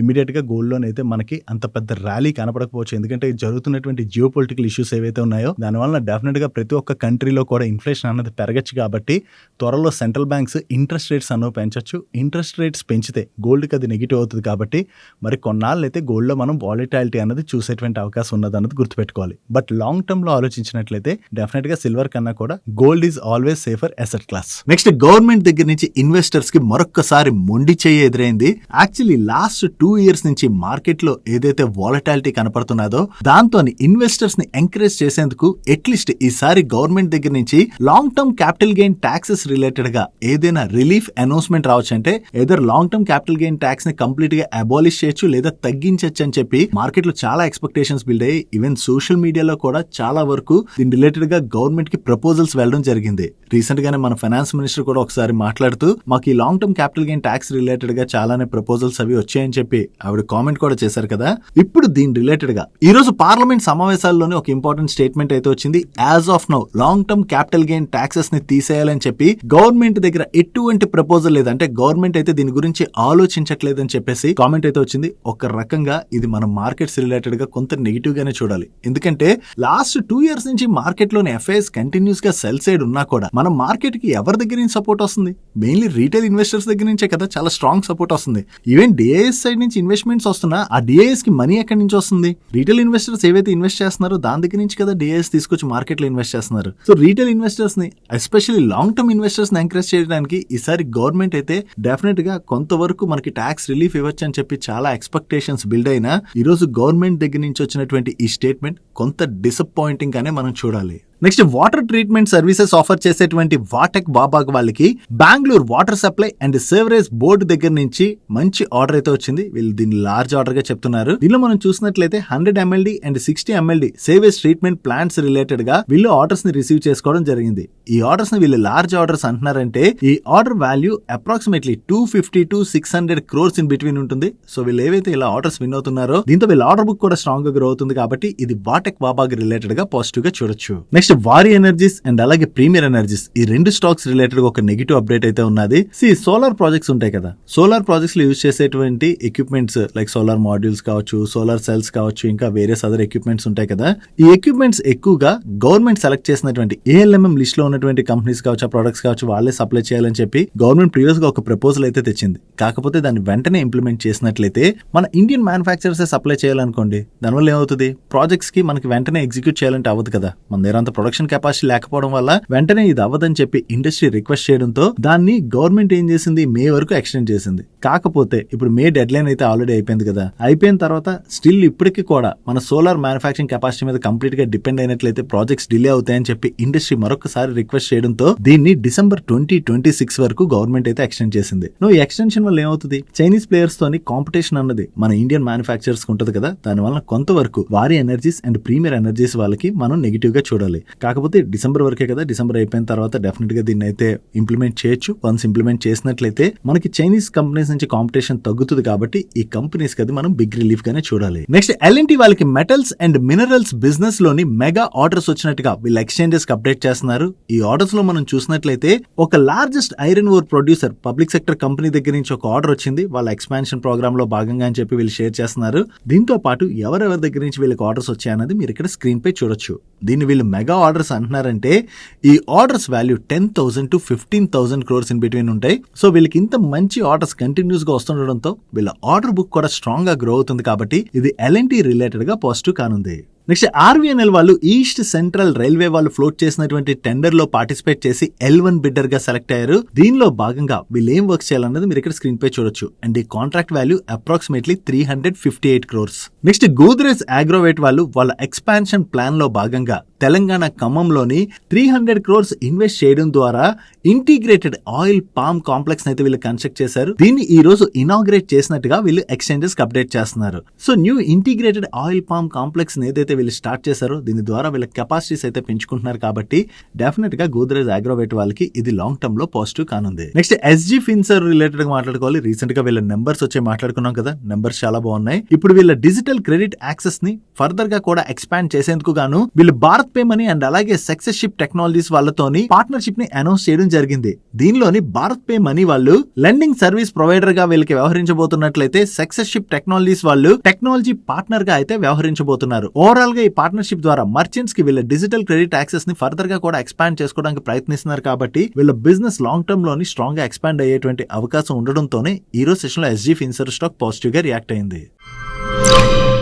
ఇమీడియట్గా గోల్డ్లోనైతే మనకి అంత పెద్ద ర్యాలీ కనపడకపోవచ్చు. ఎందుకంటే జరుగుతున్నటువంటి జియో పొలిటికల్ ఇష్యూస్ ఏవైతే ఉన్నాయో దానివల్ల డెఫినెట్గా ప్రతి ఒక్క కంట్రీలో కూడా ఇన్ఫ్లేషన్ అన్నది పెరగచ్చు. కాబట్టి త్వరలో సెంట్రల్ బ్యాంక్స్ ఇంట్రెస్ట్ రేట్స్ అన్నవి పెంచవచ్చు. ఇంట్రెస్ట్ రేట్స్ పెంచితే గోల్డ్కి అది నెగిటివ్ అవుతుంది. కాబట్టి మరి కొన్నాళ్ళు అయితే గోల్డ్లో మనం వాలిటాలిటీ అన్నది చూసేటువంటి అవకాశం ఉన్నది అన్నది గుర్తుపెట్టుకోవాలి. బట్ లాంగ్ టర్మ్లో ఆలోచించినట్లయితే డెఫినెట్గా సిల్వర్ కన్నా కూడా gold is always safer asset class. Next government దగ్గర నుంచి ఇన్వెస్టర్స్ కి మరొక్కసారి మొండి చేయి ఎదురైంది. యాక్చువల్లీ లాస్ట్ 2 years నుంచి మార్కెట్ లో ఏదైతే వాలటాలిటీ కనపడుతున్నదో దాంతో ఇన్వెస్టర్స్ ని ఎంకరేజ్ చేసేందుకు అట్లీస్ట్ ఈసారి గవర్నమెంట్ దగ్గర నుంచి long term capital gain taxes related గా ఏదైనా రిలీఫ్ అనౌన్స్మెంట్ రావచ్చు. అంటే either long term capital gain tax ని కంప్లీట్ గా అబాలిష్ చేయొచ్చు లేదా తగ్గించచ్చు అని చెప్పి మార్కెట్ లో చాలా ఎక్స్పెక్టేషన్స్ బిల్డ్ అయ్యి ఈవెన్ సోషల్ మీడియాలో కూడా చాలా వరకు దీని రిలేటెడ్ గా గవర్నమెంట్ కి ప్రపోజల్స్ వెళ్ళడం జరిగింది. రీసెంట్ గానే మన ఫైనాన్స్ మినిస్టర్ కూడా ఒకసారి మాట్లాడుతూ మాకు ఈ long term capital gain tax related గా చాలానే ప్రపోజల్స్ అవి వచ్చాయని చెప్పి ఆవిడ కామెంట్ కూడా చేశారు కదా. ఇప్పుడు దీని రిలేటెడ్ గా ఈ రోజు పార్లమెంట్ సమావేశాల్లోనే ఒక ఇంపార్టెంట్ స్టేట్మెంట్ అయితే వచ్చింది. As of now long term capital gain taxes ని తీసేయాలని చెప్పి గవర్నమెంట్ దగ్గర ఎటువంటి ప్రపోజల్ లేదు, అంటే గవర్నమెంట్ అయితే దీని గురించి ఆలోచించట్లేదని చెప్పేసి కామెంట్ అయితే వచ్చింది. ఒక రకంగా ఇది మన మార్కెట్స్ రిలేటెడ్ గా కొంత నెగిటివ్ గానే చూడాలి. ఎందుకంటే లాస్ట్ 2 years నుంచి మార్కెట్ లోని ఎఫ్ఐఎస్ కంటిన్యూస్ గా సెల్ సైడ్ ఉన్నా కూడా మన మార్కెట్ కి ఎవరి దగ్గర నుంచి సపోర్ట్ వస్తుంది? మెయిన్లీ రీటైల్ ఇన్వెస్టర్స్ దగ్గర నుంచే కదా చాలా స్ట్రాంగ్ సపోర్ట్ వస్తుంది. ఈవెన్ డిఐఎస్ సైడ్ నుంచి ఇన్వెస్ట్మెంట్స్ వస్తున్నా ఆ డిఐఎస్ కి మనీ ఎక్కడి నుంచి వస్తుంది? రీటైల్ ఇన్వెస్టర్స్ ఏవైతే ఇన్వెస్ట్ చేస్తున్నారో దాని దగ్గర నుంచి కదా డిఐఎస్ తీసుకొచ్చి మార్కెట్ లో ఇన్వెస్ట్ చేస్తున్నారు. సో రీటైల్ ఇన్వెస్టర్స్ ని ఎస్పెషల్లీ లాంగ్ టర్మ్ ఇన్వెస్టర్స్ ని ఎంకరేజ్ చేయడానికి ఈసారి గవర్నమెంట్ అయితే డెఫినెట్ గా కొంతవరకు మనకి ట్యాక్స్ రిలీఫ్ ఇవ్వచ్చు అని చెప్పి చాలా ఎక్స్పెక్టేషన్స్ బిల్డ్ అయినా ఈ రోజు గవర్నమెంట్ దగ్గర నుంచి వచ్చినటువంటి ఈ స్టేట్మెంట్ కొంత డిసప్పాయింటింగ్ గానే మనం చూడాలి. Next water treatment services offer చేసేటువంటి వాటెక్ వాబాగ్ వాళ్ళకి Bengaluru water supply and sewerage board దగ్గర నుంచి మంచి ఆర్డర్ అయితే వచ్చింది. వీళ్ళు దీన్ని లార్జ్ ఆర్డర్ గా చెప్తున్నారు. దీనిలో మనం చూసినట్లయితే 100 mld and 60 mld savage treatment plants related గా వీళ్ళు ఆర్డర్స్ ని రిసీవ్ చేసుకోవడం జరిగింది. ఈ ఆర్డర్స్ ని వీళ్ళు లార్జ్ ఆర్డర్స్ అంటున్నారంటే ఈ order value approximately 250 to 600 crores in between ఉంటుంది. సో వీళ్ళు ఏవైతే ఇలా ఆర్డర్స్ విన్ అవుతున్నారో దీంతో వీళ్ళ ఆర్డర్ బుక్ కూడా స్ట్రాంగ్ గా గ్రో అవుతుంది. కాబట్టి ఇది వాటెక్ వాబాగ్ రిలేటెడ్ గా పాజిటివ్ గా చూడొచ్చు. నెక్స్ట్ వారి ఎనర్జీస్ అండ్ అలాగే ప్రీమియర్ ఎనర్జీస్ ఈ రెండు స్టాక్స్ రిలేటెడ్ ఒక నెగిటివ్ అప్డేట్ అయితే ఉన్నది. సోలార్ ప్రాజెక్ట్స్ ఉంటాయి కదా, సోలార్ ప్రాజెక్ట్స్ లో యూజ్ చేసేటువంటి ఎక్విప్మెంట్స్ లైక్ సోలార్ మాడ్యూల్స్ కావచ్చు, సోలార్ సెల్స్ కావచ్చు, ఇంకా వేరియస్ అదర్ ఎక్విప్మెంట్స్ ఉంటాయి కదా. ఈ ఎక్విప్మెంట్స్ ఎక్కువగా గవర్నమెంట్ సెలెక్ట్ చేసినటువంటి ALMM లిస్ట్ లో ఉన్నటువంటి కంపెనీస్ కావచ్చు, ఆ ప్రొడక్ట్స్ కావచ్చు వాళ్ళే సప్లై చేయాలని చెప్పి గవర్నమెంట్ ప్రీవియస్ గా ఒక ప్రపోజల్ అయితే తెచ్చింది. కాకపోతే దాన్ని వెంటనే ఇంప్లిమెంట్ చేసినట్లయితే మన ఇండియన్ మ్యానుఫ్యాక్చరర్స్ సప్లై చేయాలనుకోండి, దానివల్ల ఏమవుతుంది? ప్రాజెక్ట్స్ కి మనకి వెంటనే ఎగ్జిక్యూట్ చేయాలంటే అవ్వదు కదా. మన దగ్గర అంత ప్రొడక్షన్ కెపాసిటీ లేకపోవడం వల్ల వెంటనే ఇది అవ్వదని చెప్పి ఇండస్ట్రీ రిక్వెస్ట్ చేయడంతో దాన్ని గవర్నమెంట్ ఏం చేసింది? మే వరకు ఎక్స్టెండ్ చేసింది. కాకపోతే ఇప్పుడు మే డెడ్ లైన్ అయితే ఆల్రెడీ అయిపోయింది కదా. అయిపోయిన తర్వాత స్టిల్ ఇప్పటికీ కూడా మన సోలార్ మ్యానుఫ్యాక్చరింగ్ కెపాసిటీ మీద కంప్లీట్ గా డిపెండ్ అయినట్లయితే ప్రాజెక్ట్స్ డిలే అవుతాయని చెప్పి ఇండస్ట్రీ మరొకసారి రిక్వెస్ట్ చేయడంతో దీన్ని డిసెంబర్ 2026 వరకు గవర్నమెంట్ అయితే ఎక్స్టెండ్ చేసింది. ఈ ఎక్స్టెన్షన్ వల్ల ఏమవుతుంది? చైనీస్ ప్లేయర్స్ తోని కాంపిటీషన్ అన్నది మన ఇండియన్ మ్యానుఫ్యాక్చరర్స్ ఉంటది కదా, దాని వల్ల కొంతవరకు వారి ఎనర్జీస్ అండ్ ప్రీమియర్ ఎనర్జీస్ వాళ్ళకి మనం నెగిటివ్ గా చూడాలి. కాకపోతే డిసెంబర్ వరకే కదా, డిసెంబర్ అయిపోయిన తర్వాత డెఫినెట్ గా దీన్ని అయితే ఇంప్లిమెంట్ చేయొచ్చు. వన్స్ ఇంప్లిమెంట్ చేసినట్లయితే మనకి చైనీస్ కంపెనీస్ నుంచి కాంపిటీషన్ తగ్గుతుంది కాబట్టి ఈ కంపెనీస్ కి అది మనం బిగ్ రిలీఫ్ గానే చూడాలి. నెక్స్ట్ L&T వాళ్ళకి మెటల్స్ అండ్ మినరల్స్ బిజినెస్ లోని మెగా ఆర్డర్స్ వచ్చినట్టుగా వీళ్ళు ఎక్స్చేంజెస్ కి అప్డేట్ చేస్తున్నారు. ఈ ఆర్డర్స్ లో మనం చూసినట్లయితే ఒక largest iron ore producer public sector company దగ్గర నుంచి ఒక ఆర్డర్ వచ్చింది వాళ్ళ ఎక్స్పాన్షన్ ప్రోగ్రామ్ లో భాగంగా అని చెప్పి వీళ్ళు షేర్ చేస్తున్నారు. దీంతో పాటు ఎవరెవరి దగ్గర నుంచి వీళ్ళకి ఆర్డర్స్ వచ్చాయన్నది మీరు ఇక్కడ స్క్రీన్ పై చూడొచ్చు. దీన్ని వీళ్ళు మెగా ఆర్డర్స్ అంటున్నారంటే ఈ orders value 10,000 to 15,000 crores in between ఉంటాయి. సో వీళ్ళకి ఇంత మంచి ఆర్డర్స్ కంటిన్యూస్ గా వస్తుండడంతో వీళ్ళ ఆర్డర్ బుక్ కూడా స్ట్రాంగ్ గా గ్రో అవుతుంది కాబట్టి ఇది L&T రిలేటెడ్ గా పాజిటివ్ కానుంది. నెక్స్ట్ RVNL వాళ్ళు ఈస్ట్ సెంట్రల్ రైల్వే వాళ్ళు ఫ్లోట్ చేసినటువంటి టెండర్ లో పార్టిసిపేట్ చేసి L1 బిడ్డర్ గా సెలెక్ట్ అయ్యారు. దీనిలో భాగంగా వీళ్ళు ఏం వర్క్ చేయాలన్నది మీరు ఇక్కడ స్క్రీన్ పై చూడొచ్చు. అండ్ ఈ contract value approximately 358 crores. Next Godrej Agrovet వాళ్ళు వాళ్ళ ఎక్స్పాన్షన్ ప్లాన్ లో భాగంగా తెలంగాణ ఖమ్మంలోని 300 crores ఇన్వెస్ట్ చేయడం ద్వారా ఇంటిగ్రేటెడ్ ఆయిల్ పామ్ కాంప్లెక్స్ అయితే వీళ్ళు కన్స్ట్రక్ట్ చేశారు. దీన్ని ఈ రోజు ఇనాగ్రేట్ చేసినట్టుగా వీళ్ళు ఎక్స్చేంజెస్ కి అప్డేట్ చేస్తున్నారు. So new integrated oil palm complex ఏదైతే వీళ్ళు స్టార్ట్ చేశారో దీని ద్వారా వీళ్ళ కెపాసిటీస్ అయితే పెంచుకుంటున్నారు కాబట్టి డెఫినెట్ గా గోద్రేజ్ అగ్రోవేట్ వాళ్ళకి ఇది లాంగ్ టర్మ్ లో పాజిటివ్ కానుంది. నెక్స్ట్ SG ఫిన్సర్ రిలేటెడ్ గా మాట్లాడుకోవాలి. రీసెంట్ గా వీళ్ళ నెంబర్స్ వచ్చి మాట్లాడుకున్నాం కదా, నెంబర్స్ చాలా బాగున్నాయి. ఇప్పుడు వీళ్ళ డిజిటల్ క్రెడిట్ యాక్సెస్ ని ఫర్దర్ గా కూడా ఎక్స్పాండ్ చేసేందుకు గాను వీళ్ళు భారత్ పే మనీ అండ్ అలాగే సక్సెస్షిప్ టెక్నాలజీస్ వాళ్ళతోని పార్ట్నర్షిప్ ని అనౌన్స్ చేయడం జరిగింది. దీనిలోని భారత్ పే మనీ వాళ్ళు లెండింగ్ సర్వీస్ ప్రొవైడర్ గా వీళ్ళకి వ్యవహరించబోతున్నట్లయితే సక్సెస్షిప్ టెక్నాలజీస్ వాళ్ళు టెక్నాలజీ పార్ట్నర్ గా అయితే వ్యవహరించబోతున్నారు. ఓవరాల్ గా ఈ పార్ట్నర్షిప్ ద్వారా మర్చెంట్స్ కి వీళ్ళ డిజిటల్ క్రెడిట్ యాక్సెస్ ని ఫర్దర్ గా కూడా ఎక్స్పాండ్ చేసుకోవడానికి ప్రయత్నిస్తున్నారు కాబట్టి వీళ్ళ బిజినెస్ లాంగ్ టర్మ్ లోని స్ట్రాంగ్ గా ఎక్స్పాండ్ అయ్యేటువంటి అవకాశం ఉండడంతోనే ఈ రోజు సెషన్ లో SG ఫిన్సర్ స్టాక్ పాజిటివ్ గా రియాక్ట్ అయింది.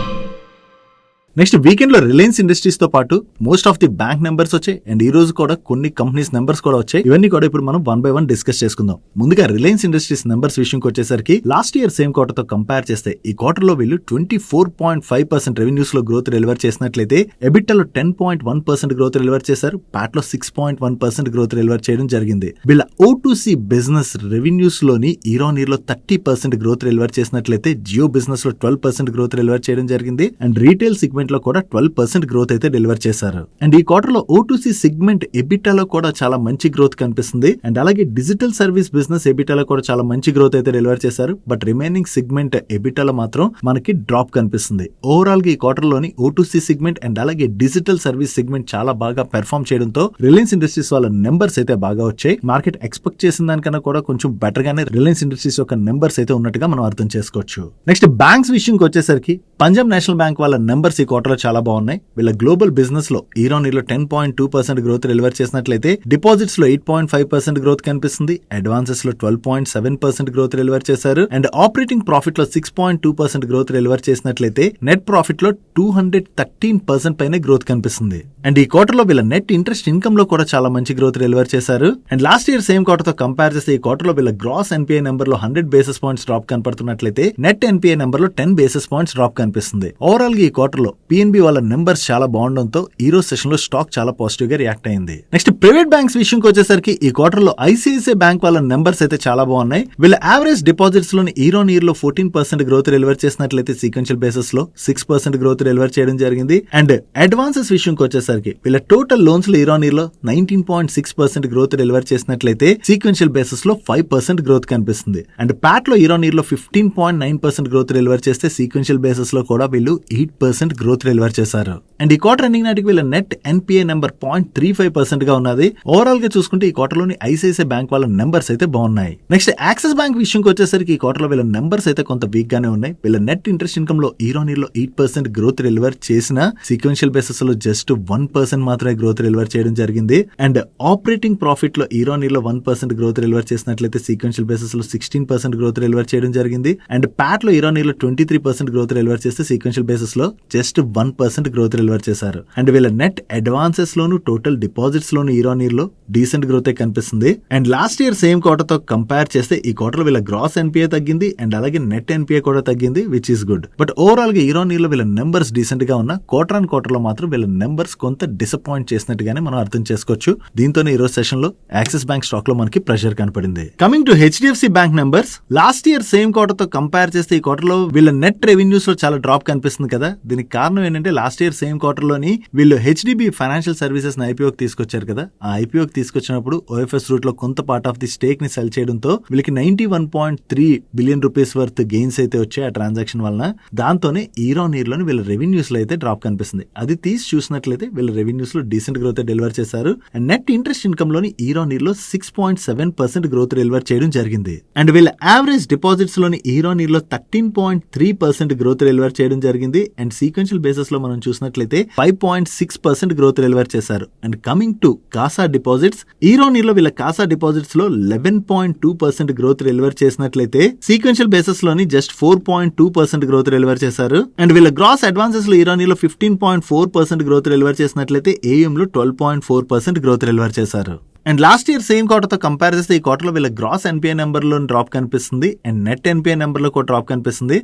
నెక్స్ట్ వీకెండ్ లో రిలయన్స్ ఇండస్ట్రీస్ తో పాటు most of the bank numbers వచ్చాయి అండ్ ఈ రోజు కూడా కొన్ని కంపెనీస్ నెంబర్స్ కూడా వచ్చాయి. ఇవన్నీ కూడా ఇప్పుడు మనం 1 by 1 డిస్కస్ చేసుకుందాం. ముందుగా రిలయన్స్ ఇండస్ట్రీస్ నెంబర్స్ విషయంకి వచ్చేసరికి లాస్ట్ ఇయర్ సేమ్ క్వార్టర్ తో కంపేర్ చేస్తే ఈ క్వార్టర్ లో వీళ్ళు 24.5% రెవెన్యూస్ లో గ్రోత్ డెలివర్ చేసినట్లయితే EBITDA లో 10.1% గ్రోత్ డెలివర్ చేశారు. PAT లో 6.1% గ్రోత్ డెలివర్ చేయడం జరిగింది. వీళ్ళ O2C బిజినెస్ రెవెన్యూస్ లోని ఇయర్ ఆన్ ఇయర్ లో 30% గ్రోత్ డెలివర్ చేసినట్లయితే జియో బిజినెస్ లో 12% గ్రోత్ డెలివర్ చేయడం జరిగింది. అండ్ రీటైల్ సెగ్మెంట్ లో కూడా 12% గ్రోత్ అయితే డెలివర్ చేశారు. అండ్ ఈ క్వార్టర్ లో O2C సెగ్మెంట్ EBITDA లో కూడా చాలా మంచి గ్రోత్ కనిపిస్తుంది. అండ్ అలాగే డిజిటల్ సర్వీస్ బిజినెస్ EBITDA లో కూడా చాలా మంచి గ్రోత్ అయితే డెలివర్ చేశారు. బట్ రిమైనింగ్ సెగ్మెంట్ EBITDA లో మాత్రం మనకి డ్రాప్ కనిపిస్తుంది. ఓవరాల్ గా ఈ క్వార్టర్ లోని O2C సెగ్మెంట్ అండ్ అలాగే డిజిటల్ సర్వీస్ సెగ్మెంట్ చాలా బాగా పెర్ఫార్మ్ చేయడంతో రిలయన్స్ ఇండస్ట్రీస్ వాళ్ళ నెంబర్స్ అయితే బాగా వచ్చాయి. మార్కెట్ ఎక్స్పెక్ట్ చేసిన దానికన్నా కూడా కొంచెం బెటర్ గానే రిలయన్స్ ఇండస్ట్రీస్ యొక్క నెంబర్స్ అయితే ఉన్నట్టుగా మనం అర్థం చేసుకోవచ్చు. నెక్స్ట్ బ్యాంక్స్ విషయంకి వచ్చేసరికి పంజాబ్ నేషనల్ బ్యాంక్ వాళ్ళ నెంబర్స్ ఈ క్వార్టర్ లో చాలా బాగున్నాయి. వీళ్ళ గ్లోబల్ బిజినెస్ లో ఇయర్ ఆన్ ఇయర్ లో 10.2% గ్రోత్ డెలివర్ చేసినట్లయితే డిపాజిట్స్ లో 8.5% గ్రోత్ కనిపిస్తుంది. అడ్వాన్సెస్ లో 12.7% గ్రోత్ డెలివర్ చేశారు. అండ్ ఆపరేటింగ్ ప్రాఫిట్ లో 6.2% గ్రోత్ డెలివర్ చేసినట్లయితే నెట్ ప్రాఫిట్ లో 213% పైన గ్రోత్ కనిపిస్తుంది. అండ్ ఈ క్వార్టర్ లో వీళ్ళ నెట్ ఇంట్రెస్ట్ ఇన్కమ్ లో కూడా చాలా మంచి గ్రోత్ డెలివర్ చేశారు. And last year same quarter తో కంపేర్ చేస్తే ఈ క్వార్టర్ లో వీళ్ళ గ్రాస్ NPA నెంబర్ లో 100 basis points డ్రాప్ కనపడుతున్నట్లయితే నెట్ NPA నెంబర్ లో 10 basis points డ్రాప్ కనిపిస్తుంది. ఓవరాల్ గా ఈ క్వార్టర్ లో PNB వాళ్ళ నెంబర్స్ చాలా బాగుండడంతో ఈ రోజు సెషన్ లో స్టాక్ చాలా పాజిటివ్ గా రియాక్ట్ అయింది. నెక్స్ట్ ప్రైవేట్ బ్యాంక్స్ విషయంకి వచ్చేసరికి ఈ క్వార్టర్ లో ICICI బ్యాంక్ వాళ్ళ నెంబర్స్ అయితే చాలా బాగున్నాయి. వీళ్ళ యావరేజ్ డిపాజిట్స్ లోని ఇయర్ ఆన్ ఇయర్ లో 14% గ్రోత్ డెలివర్ చేసినట్లయితే సీక్వెన్షియల్ బేసిస్ లో 6% గ్రోత్ డెలివర్ చేయడం జరిగింది. అండ్ అడ్వాన్సెస్ విషయంకి వచ్చేసరికి వీళ్ళ టోటల్ లోన్స్ లో ఇయర్ ఆన్ ఇయర్ లో 19.6% గ్రోత్ డెలివర్ చేసినట్లయితే సీక్వెన్షియల్ బేసిస్ లో 5% గ్రోత్ కనిపిస్తుంది. అండ్ PAT లో ఇయర్ ఆన్ ఇయర్ లో 15.9% గ్రోత్ డెలివర్ చేస్తే సీక్వెన్షియల్ బేసిస్ లో కూడా వీళ్ళు 8% గ్రోత్ డెలివర్ చేశారు. అండ్ ఈ క్వార్టర్ ఎండింగ్ నాటికి వీళ్ళ నెట్ NPA నెంబర్ 0.35% గా ఉన్నది. ఓవరాల్ గా చూసుకుంటే ఈ క్వార్టర్ లోని ICICI బ్యాంక్ వాళ్ళ నెంబర్స్ అయితే బాగున్నాయి. నెక్స్ట్ యాక్సిస్ బ్యాంక్ విషయంకి వచ్చేసరికి ఈ క్వార్టర్ లో వీళ్ళ నెంబర్స్ అయితే కొంత వీక్ గానే ఉన్నాయి. వీళ్ళ నెట్ ఇంట్రెస్ట్ ఇన్కమ్ లో ఇయర్ ఆన్ ఇయర్ లో 8% గ్రోత్ డెలివర్ చేసిన సీక్వెన్షియల్ బేసిస్ లో జస్ట్ 1% మాత్రమే గ్రోత్ డెలివర్ చేయడం జరిగింది. అండ్ ఆపరేటింగ్ ప్రాఫిట్ లో ఇయర్ ఆన్ ఇయర్ లో 1% గ్రోత్ డెలివర్ చేసినట్లయితే సీక్వెన్షియల్ బేసిస్ లో 16% గ్రోత్ డెలివర్ చేయడం జరిగింది. అండ్ PAT లో ఇయర్ ఆన్ ఇయర్ లో 23% గ్రోత్ డెలివర్ చేస్తే సీక్వెన్షియల్ బేసిస్ లో జస్ట్ 1% గ్రోత్ డెలివర్ చేశారు. అండ్ వీళ్ళ net advances loan total deposits loan year on year లో డీసెంట్ గ్రోత్ కనిపిస్తుంది. And last year same quarter తో కంపేర్ చేస్తే ఈ క్వార్టర్ వీళ్ళ గ్రాస్ NPA తగ్గింది అండ్ అలాగే నెట్ NPA కూడా తగ్గింది, which is good. But overall గా ఇయర్ ఆన్ ఇయర్ లో వీళ్ళ నెంబర్స్ డీసెంట్ గా ఉన్న క్వార్టర్ ఆన్ క్వార్టర్ లో మాత్రం వీళ్ళ నెంబర్స్ కొంత డిసప్పాయింట్ చేసినట్టుగానే మనం అర్థం చేసుకోవచ్చు. దీంతోనే ఈ రోజు సెషన్ లో యాక్సిస్ బ్యాంక్ స్టాక్ లో మనకి ప్రెషర్ కనపడింది. Coming to HDFC bank numbers, last year same quarter తో కంపేర్ చేస్తే ఈ క్వార్టర్ లో వీళ్ళ నెట్ రెవెన్యూస్ లో చాలా డ్రాప్ కనిపిస్తుంది కదా. దీనికి కారణం కారణం ఏంటంటే లాస్ట్ ఇయర్ సేమ్ క్వార్టర్లోని వీళ్ళు హెచ్డిబి ఫైనాన్షియల్ సర్వీసెస్ ఐపీఓకి తీసుకొచ్చారు కదా. ఆ ఐపీఓకి తీసుకొచ్చినప్పుడు ఓఎఫ్ఎస్ రూట్ లో కొంత పార్ట్ ఆఫ్ ది స్టేక్ ని సెల్ చేయడంతో వీళ్ళకి 91.3 బిలియన్ రూపీస్ వర్త్ గెయిన్స్ అయితే వచ్చాయి ఆ ట్రాన్సాక్షన్ వలన. దాంతోనే ఇయర్ ఆన్ ఇయర్ లోని వీళ్ళ రెవెన్యూస్ లో అయితే డ్రాప్ కనిపిస్తుంది. అది తీసి చూసినట్లయితే వీళ్ళ రెవెన్యూస్ లో డీసెంట్ గ్రోత్ డెలివర్ చేశారు. అండ్ నెట్ ఇంట్రెస్ట్ ఇన్కమ్ లోని ఇయర్ ఆన్ ఇయర్ లో 6.7% గ్రోత్ డెలివర్ చేయడం జరిగింది. అండ్ వీళ్ళ యావరేజ్ డిపాజిట్స్ లోని ఇయర్ ఆన్ ఇయర్ లో 13.3% గ్రోత్ డెలివర్ చేయడం జరిగింది. అండ్ సీక్వెన్షియల్ బేసిస్ లో మనం చూసినట్లయితే 5.6% గ్రోత్ డెలివర్ చేశారు. And coming to CASA deposits, year on year లో వీళ్ళ కాసా డిపాజిట్స్ లో 11.2% గ్రోత్ డెలివర్ చేసినట్లయితే సీక్వెన్షియల్ బేసిస్ లోని జస్ట్ 4.2% గ్రోత్ డెలివర్ చేశారు. అండ్ వీళ్ళ గ్రాస్ అడ్వాన్సెస్ లో ఇయర్ ఆన్ ఇయర్ లో 15.4% గ్రోత్ డెలివర్ చేసినట్లయితే ఏఎం లో 12.4% గ్రోత్ డెలివర్ చేశారు. And last year same quarter తో కంపేర్ చేస్తే ఈ క్వార్టర్ లో వీళ్ళ గ్రాస్ ఎన్పిఏ నెంబర్ లో డ్రాప్ కనిపిస్తుంది అండ్ నెట్ ఎన్పిఏ నెంబర్ లో కూడా డ్రాప్ కనిపిస్తుంది.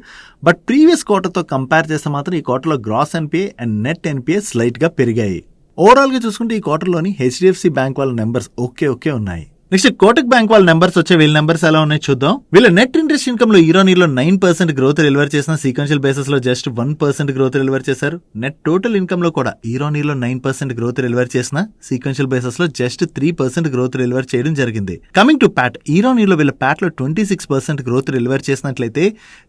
బట్ ప్రీవియస్ క్వార్టర్ తో కంపేర్ చేస్తే మాత్రం ఈ క్వార్టర్ లో gross NPA and net NPA slight గా పెరిగాయి. ఓవరాల్ గా చూసుకుంటే ఈ క్వార్టర్ లోని హెచ్డిఎఫ్సి బ్యాంక్ వాళ్ళ నెంబర్స్ ఓకే ఉన్నాయి. నెక్స్ట్ కోటక్ బ్యాంక్ వాళ్ళ నెంబర్స్ వచ్చే వీళ్ళ నెంబర్స్ ఎలా ఉన్నాయి చూద్దాం. వీళ్ళ నెట్ ఇంట్రెస్ట్ ఇన్కమ్ లో ఇయర్ ఆన్ ఇయర్ లో 9% గ్రోత్ డెలివర్ చేసిన సీక్వెన్షియల్ బేసిస్ లో జస్ట్ 1% గ్రోత్ డెలివర్ చేశారు. నెట్ టోటల్ ఇన్కమ్ లో కూడా ఇయర్ ఆన్ ఇయర్ లో 9% గ్రోత్ డెలివర్ చేసిన సీక్వెన్షియల్ బేసిస్ లో జస్ట్ 3% గ్రోత్ డెలివర్ చేయడం జరిగింది. Coming to Pat, year on year లో వీళ్ళ ప్యాట్ లో 26% గ్రోత్ డెలివర్ చేసినట్లయితే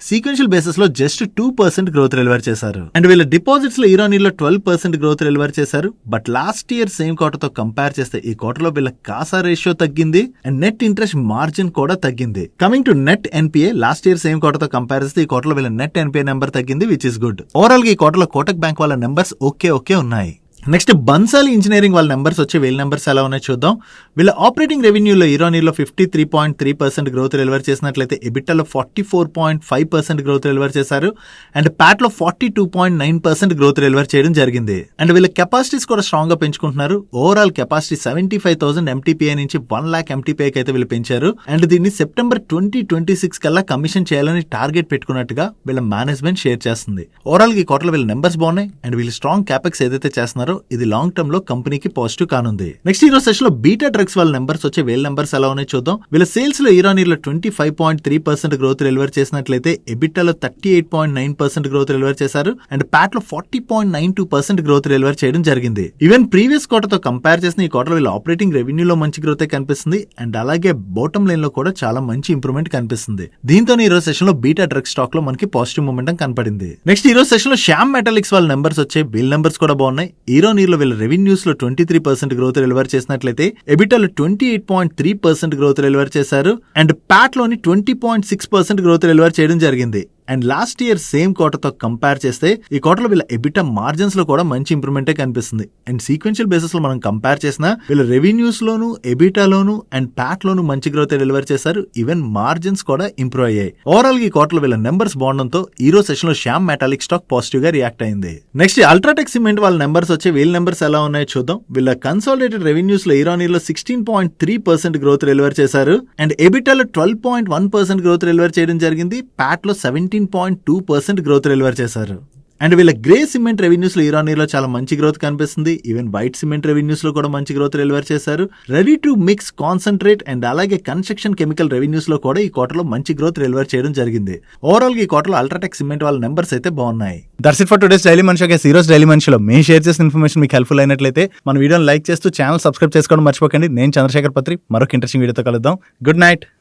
సీక్వెన్షియల్ బేసిస్ లో జస్ట్ 2% గ్రోత్ డెలివర్ చేశారు. అండ్ వీళ్ళ డిపాజిట్స్ లో ఇయర్ ఆన్ ఇయర్ లో 12% గ్రోత్ డెలివర్ చేశారు. But last year same quarter తో కంపేర్ చేస్తే ఈ క్వార్టర్ లో వీళ్ళ కాసా రేషియో తగ్గింది అండ్ నెట్ ఇంట్రెస్ట్ మార్జిన్ కూడా తగ్గింది. Coming to net NPA, last year same quarter తో కంపేర్ చేస్తే ఈ క్వార్టర్ లో వీళ్ళ నెట్ ఎన్పిఏ నెంబర్ తగ్గింది, విచ్ ఇస్ గుడ్. ఓవరాల్ గా ఈ క్వార్టర్ లో కోటక్ బ్యాంక్ వాళ్ళ నెంబర్స్ ఓకే ఉన్నాయి. నెక్స్ట్ బన్సాలి ఇంజనీరింగ్ వాళ్ళ నెంబర్స్ వచ్చి వీళ్ళ నెంబర్స్ ఎలా ఉన్నాయో చూద్దాం. వీళ్ళ ఆపరేటింగ్ రెవెన్యూలో ఇయర్ ఆన్ ఇయర్ లో 53.3% గ్రోత్ డెలివర్ చేసినట్లయితే ఎబిటాలో 44.5% గ్రోత్ డెలివర్ చేశారు. అండ్ ప్యాట్ లో 42.9% గ్రోత్ డెలివర్ చేయడం జరిగింది. అండ్ వీళ్ళ కెపాసిటీస్ కూడా స్ట్రాంగ్ గా పెంచుకుంటున్నారు. ఓవరాల్ కెపాసిటీ 75,000 MTPA నుంచి 1 lakh MTPA అయితే వీళ్ళు పెంచారు. అండ్ దీన్ని సెప్టెంబర్ 2026 కల్లా కమిషన్ చేయాలని టార్గెట్ పెట్టుకున్నట్టుగా వీళ్ళ మేనేజ్మెంట్ షేర్ చేస్తుంది. ఓవరాల్ ఈ క్వార్టర్ వీళ్ళ నెంబర్స్ బాగున్నాయి అండ్ వీళ్ళు స్ట్రాంగ్ క్యాపెక్స్ ఏదైతే చేస్తున్నారో ఇది లాంగ్ టర్మ్ లో కంపెనీకి పాజిటివ్ కానుంది. నెక్స్ట్ ఈ రోజు సెషన్ లో బీటా డ్రగ్స్ వాళ్ళ నెంబర్స్ వచ్చే వీళ్ళ నెంబర్స్ ఎలా ఉన్నాయో చూద్దాం. వీళ్ళ సేల్స్ లో ఇయర్ ఆన్ ఇయర్ లో 25.3% గ్రోత్ డెలివర్ చేసినట్లయితే ఎబిటాలో 38.9% గ్రోత్ డెలివర్ చేశారు. అండ్ ప్యాట్ లో 40.92% గ్రోత్ డెలివర్ చేయడం జరిగింది. ఈవెన్ ప్రీవియస్ క్వార్టర్ తో కంపేర్ చేసిన ఈ క్వార్టర్ వీళ్ళ ఆపరేటింగ్ రెవెన్యూలో మంచి గ్రోత్ కనిపిస్తుంది అండ్ అలాగే బాటమ్ లైన్ లో కూడా చాలా మంచి ఇంప్రూవ్మెంట్ కనిపిస్తుంది. దీంతో ఈ రోజు సెషన్ లో బీటా డ్రగ్ స్టాక్ లో మనకి పాజిటివ్ మూమెంటం కనపడింది. నెక్స్ట్ ఈ రోజు సెషన్ లో శ్యామ్ మెటాలిక్స్ వాళ్ళ నెంబర్స్ వచ్చే వీళ్ళ నెంబర్స్ కూడా బాగున్నాయి. ఇయర్ ఆన్ ఇయర్ లో వీళ్ళ రెవెన్యూస్ లో 23% గ్రోత్ డెలివర్ చేసినట్లయితే ఎబిటాలో 28.3% గ్రోత్ డెలివర్ చేశారు. అండ్ ప్యాట్ లోని 20.6% గ్రోత్ డెలివర్ చేయడం జరిగింది. And last year same quarter తో కంపేర్ చేస్తే ఈ క్వార్టర్ లో వీళ్ళ ఎబిటా మార్జిన్స్ లో కూడా మంచి ఇంప్రూవ్మెంటే కనిపిస్తుంది. అండ్ సీక్వెన్షియల్ బేసిస్ లో మనం కంపేర్ చేసిన వీళ్ళ రెవెన్యూస్ లోను ఎబిటాలోను అండ్ ప్యాట్ లోను మంచి గ్రోత్ డెలివర్ చేశారు. ఈవెన్ మార్జిన్స్ కూడా ఇంప్రూవ్ అయ్యాయి. ఓవరాల్ ఈ క్వార్టర్ లో వీళ్ళ నెంబర్స్ బాగుండడంతో ఈ రోజు సెషన్ లో శ్యామ్ మెటాలిక్ స్టాక్ పాజిటివ్ గా రియాక్ట్ అయింది. నెక్స్ట్ అల్ట్రాటెక్ సిమెంట్ వాళ్ళ నెంబర్స్ వచ్చి వీళ్ళ నెంబర్స్ ఎలా ఉన్నాయో చూద్దాం. వీళ్ళ కన్సాలిడేటెడ్ రెవెన్యూస్ లో ఇయర్ ఆన్ ఇయర్ లో 16.3% గ్రోత్ డెలివర్ చేశారు. అండ్ ఎబిటాలో 12.1% గ్రోత్ డెలివర్ చేయడం జరిగింది. ప్యాట్ లో 17.2% గ్రోత్ డెలివర్ చేశారు. అండ్ వీళ్ళ గ్రే సిమెంట్ రెవెన్యూస్ లో ఇయర్ ఆన్ ఇయర్ లో చాలా మంచి గ్రోత్ కనిపిస్తుంది. ఈవెన్ వైట్ సిమెంట్ రెవెన్యూస్ లో కూడా మంచి గ్రోత్ డెలివర్ చేశారు. Ready to mix concentrate and అలాగే కన్స్ట్రక్షన్ కెమికల్ రెవెన్యూస్ లో కూడా ఈ క్వార్టర్ లో మంచి గ్రోత్ డెలివర్ చేయడం జరిగింది. ఓవరాల్ ఈ క్వార్టర్ లో అల్ట్రాటెక్ సిమెంట్ వాళ్ళ నెంబర్స్ అయితే బాగున్నాయి. That's it for today's daily మనిషి. ఈ రోజు డైలీ మనిషిలో మేము షేర్ చేసిన ఇన్ఫర్మేషన్ మీకు హెల్ప్ఫుల్ అయినట్లయితే మన వీడియోని లైక్ చేస్తూ ఛానల్ సబ్స్క్రైబ్ చేసుకోవడం మర్చిపోకండి. నేను చంద్రశేఖర్ పత్రి మరొక ఇంట్రెస్టింగ్ వీడియోతో కలుద్దాం. Good night.